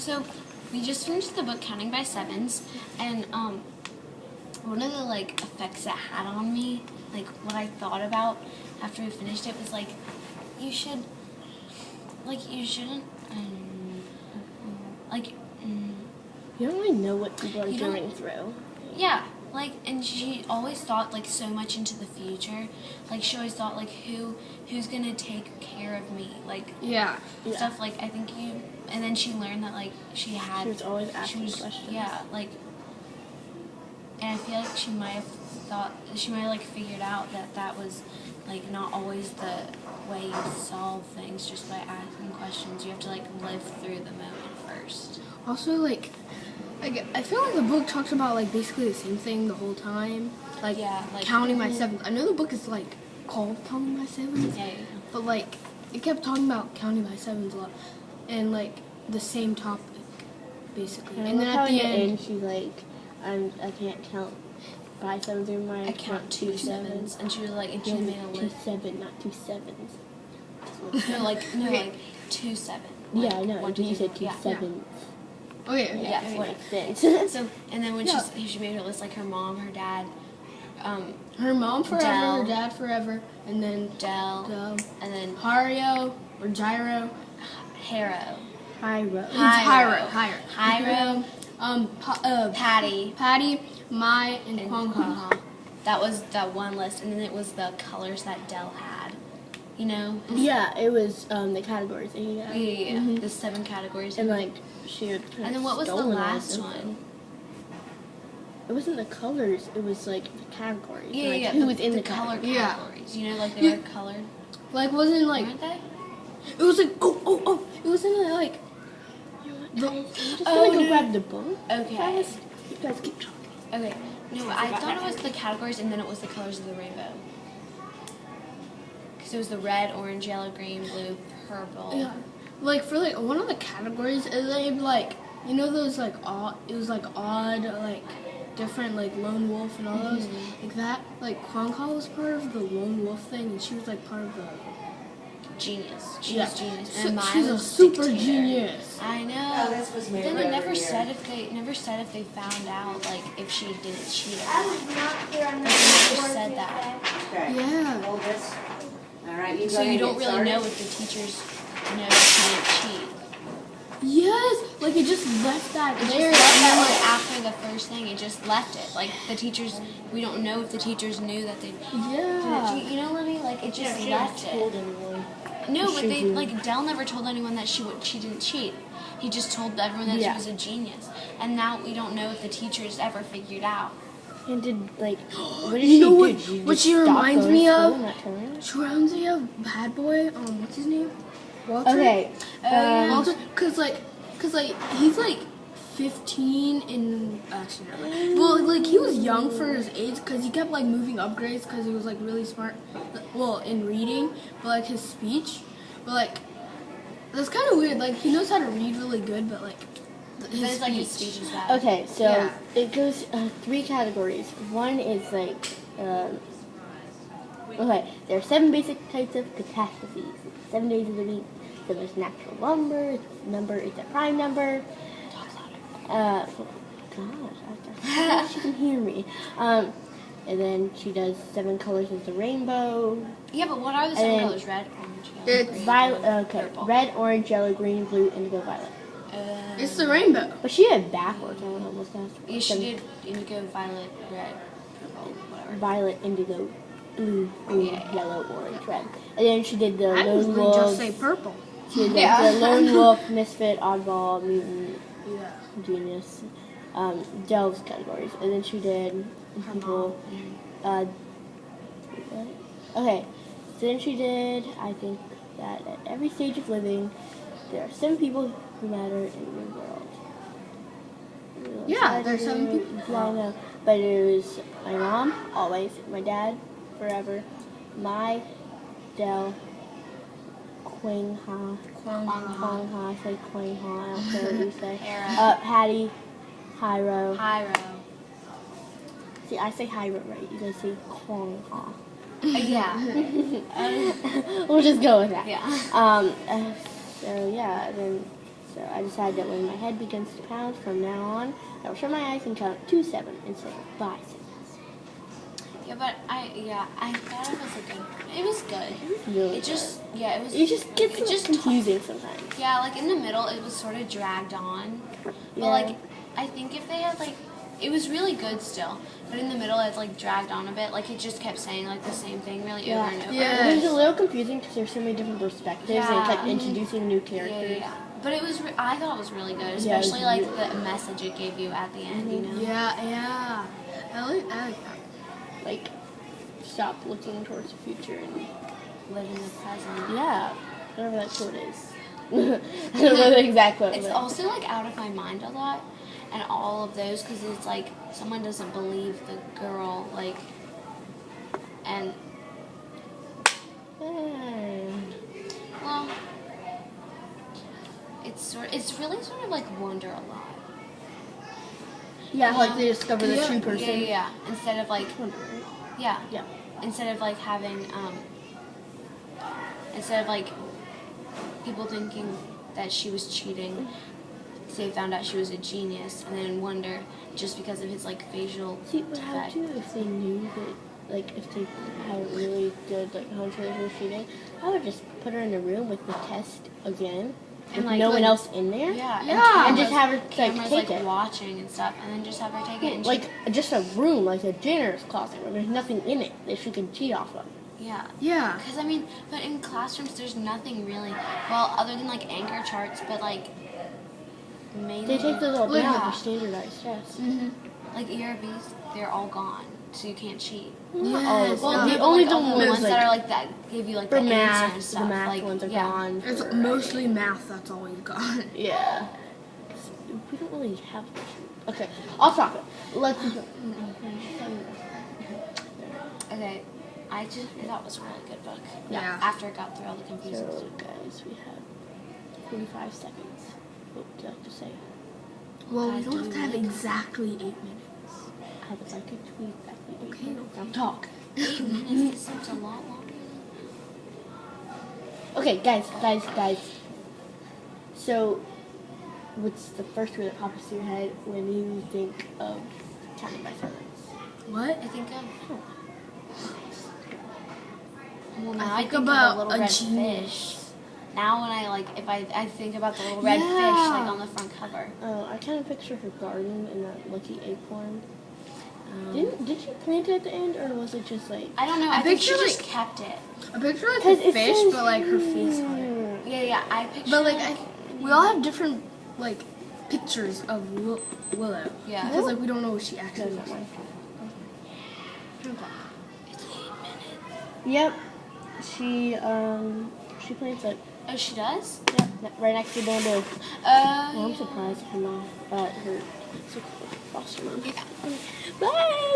So we just finished the book Counting by Sevens, and one of the like effects that had on me, like what I thought about after we finished it was like, you shouldn't, you don't really know what people are going through. Yeah, like, and she always thought like so much into the future. Like she always thought like who's gonna take care of me, like stuff like I think you. And then she learned that like she was always asking questions. Yeah, like, and I feel like she might have like figured out that was like not always the way you solve things just by asking questions. You have to like live through the moment first. Also, like I feel like the book talks about like basically the same thing the whole time. Like, counting by sevens. I know the book is like called Counting by Sevens, but like it kept talking about counting by sevens a lot, and like the same topic basically. And then at the end, she's like, I can't count by sevens anymore. I count 2 sevens, and she was like, and she made a list. 2 7, not 2 sevens. like 2 7. Like, yeah, I know. You said 2 sevens. Okay. Yeah, makes sense. So, and then when she made her list, like her mom, her dad, her mom forever, Del, her dad forever, and then Del, and then Hario or Gyro, Hiro, Hyro, Patty, Mai, and Kwang Ha. That was that one list, and then it was the colors that Del had. You know? Yeah, it was the categories. Yeah. Mm-hmm. The 7 categories. And like she had and then what was the last one? It wasn't the colors. It was like the categories. Yeah, like, yeah. Who was in the the color categories? categories? You know, like they were colored. Like wasn't like. Weren't they? It was like It wasn't like. I'm just gonna go grab the book. Okay. You guys keep talking. Okay. No, I thought it was the categories, and then it was the colors of the rainbow. Because it was the red, orange, yellow, green, blue, purple. Yeah. Like for like one of the categories, it like you know those like odd. It was like odd like different like lone wolf and all those like that. Like Kwang Ha was part of the lone wolf thing, and she was like part of the genius. She was genius. So, and she's a was super dictator. Genius. I know. Oh, this was made then right it never over said here. if they found out like if she didn't cheat. I was not here on the They never board said yet. that. Okay. Yeah. Hold this. All right, you go So ahead you and don't get really started. know if the teachers know she didn't cheat. Yes, like it just left that It there. just left that like after the first thing, it just left it. Like the teachers, we don't know if the teachers knew that they Yeah. didn't cheat. You know what I mean? Like it just She left told it. anyone. No, but She they did. like Del never told anyone that she didn't cheat. He just told everyone that she was a genius. And now we don't know if the teachers ever figured out. And did like what did You she know do? what- Did she what just she stop reminds going me to of? school and not tell anyone? She reminds me of Bad Boy. What's his name? Walter. Okay. Walter, cause he's like 15 in actually no. Well, like he was young for his age, cause he kept like moving upgrades, cause he was like really smart. Well, in reading, but like his speech, but like that's kind of weird. Like he knows how to read really good, but like his speech is bad. Okay, so Yeah. it goes 3 categories. One is like, okay, there are 7 basic types of catastrophes. 7 days of the week. So there's natural number is a prime number. Gosh, she can hear me. And then she does 7 colors of the rainbow. Yeah, but what are the 7 And colors? Red, orange, yellow, It's green, Violet, blue, okay, purple. red, orange, yellow, green, blue, indigo, violet. it's the rainbow. But she had backwards. I almost asked. Yeah, she did indigo, violet, red, purple, whatever. Violet, indigo, blue, green, yellow, orange, red. And then she did the I lone usually wolf. just say purple. She did the lone wolf, misfit, oddball, mutant, Yeah. genius, Delves categories. And then she did people. Okay, so then she did. I think that at every stage of living, there are 7 people who matter in your world. Yeah, there's 7 people. Yeah, I know. But it was my mom, always, my dad, forever, my Del, Kwang Ha, Kwang Ha. I say Kwang Ha, I don't care what you say. Hera. Patty, Hyro. Hyro. See, I say Hyro right, you guys say Kwang Ha. Yeah. We'll just go with that. Yeah. So yeah, then So I decided that when my head begins to pound from now on, I will shut my eyes and count to 7 instead of 5 seconds. Yeah, but I thought it was a good. It was good. Really It just it was. It just gets it just confusing sometimes. Yeah, like in the middle, it was sort of dragged on. But Yeah. like, I think if they had like, it was really good still. But in the middle, it like dragged on a bit. Like it just kept saying like the same thing really over and over. Yeah. It was a little confusing because there's so many different perspectives and it's like Yeah. introducing new Yeah, characters. yeah, yeah. But it was. I thought it was really good, Yeah, it was especially like really the message it gave you at the end. You know. Yeah. I like that. Like, stop looking towards the future and Live in the present. yeah, whatever that quote is. I don't know the exact quote. It's but- also like out of my mind a lot, and all of those because it's like someone doesn't believe the girl, like, and well, it's really sort of like wonder a lot. Yeah, like they discover the Yeah, true person. Yeah. Instead of like, Wonder, right? yeah. Yeah. Instead of like having, instead of like people thinking that she was cheating, they found out she was a genius, and then wonder just because of his like facial See, but how defect. would you if they knew that, like, if they had a really good, like, hunch that she was cheating, I would just put her in a room with the test again, And, with like, no one like- else in there. Yeah, Yeah. And just have her, like, cameras take like it. watching and stuff, and then just have her take it. And Like, just a room, like a janitor's closet where there's nothing in it that she can cheat off of. yeah. Yeah. Because, I mean, but in classrooms, there's nothing really, well, other than, like, anchor charts, but, like, mainly, They take those all down yeah. for standardized tests. Like, ERBs, they're all gone, so you can't cheat. Not all of Well, them. no, The but, only like, all one the was, ones that are, like, like, that give you, like, for the answer and math, stuff. the math like, ones are yeah. gone. It's for- mostly math that's always gone. Yeah. 'Cause we don't really have. Okay, off topic. Let's go. Okay, I thought it was a really good book. Yeah. After it got through all the confusing So, stuff. guys, we have 45 seconds. What would you like to say? Well, I we don't have do to have like- exactly 8 minutes. I would like it to be exactly 8 Okay, minutes. okay. Now talk. 8 minutes, this seems a lot longer. Okay, guys. So, what's the first word that pops into your head when you think of Counting by Silence? What? I think of. Oh. Well, now I I think think about of the a little red genius. fish. Now when I like, if I think about the little red fish Yeah. like on the front cover. Oh, I kind of picture her garden and that lucky acorn. Did she plant it at the end, or was it just like? I don't know. I I think she picture, just like- kept it. I picture like 'Cause a it fish, says- but like her face on it. Yeah, I picture. But like, we all have different like pictures of Willow. Yeah. Because like we don't know what she No, actually not looks like. mine. It's 8 minutes. Yep. She plants it. Oh, she does. Yep. Right next to the bamboo. Well, I'm Yeah. surprised her mom, her foster mom. Bye.